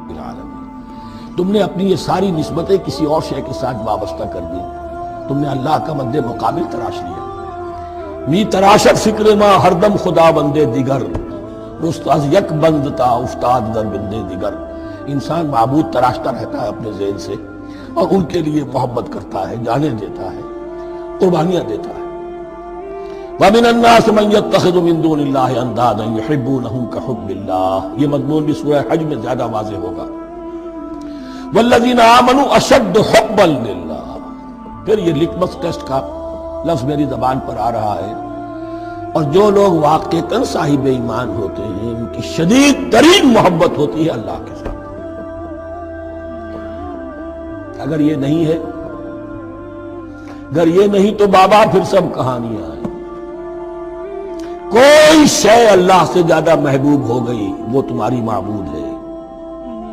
العالمین۔ تم نے اپنی یہ ساری نسبتیں کسی اور شے کے ساتھ وابستہ کر دی، تم نے اللہ کا مد مقابل تراش لیا۔ می تراشت فکر ما ہر دم خدا بندے دیگر، رست از یک بند تا افتاد در بندے دیگر۔ انسان معبود تراشتا رہتا ہے اپنے ذہن سے اور ان کے لیے محبت کرتا ہے، جانیں دیتا ہے، قربانیاں دیتا ہے۔ وَمِنَ النَّاسِ مَن يَتَّخِذُ مِن دُونِ اللَّهِ أَندَادًا يُحِبُّونَهُم كَحُبِّ اللَّهِ، یہ مضمون بھی سورہ حج میں زیادہ واضح ہوگا۔ وَالَّذِينَ آمَنُوا أَشَدُّ حُبًّا لِلَّهِ، پھر یہ لٹمس ٹیسٹ کا لفظ میری زبان پر آ رہا ہے، اور جو لوگ واقعتاً صاحب ایمان ہوتے ہیں ان کی شدید ترین محبت ہوتی ہے اللہ کے ساتھ۔ اگر یہ نہیں ہے، اگر یہ نہیں تو بابا پھر سب کہانیاں ہیں۔ کوئی شے اللہ سے زیادہ محبوب ہو گئی وہ تمہاری معبود ہے۔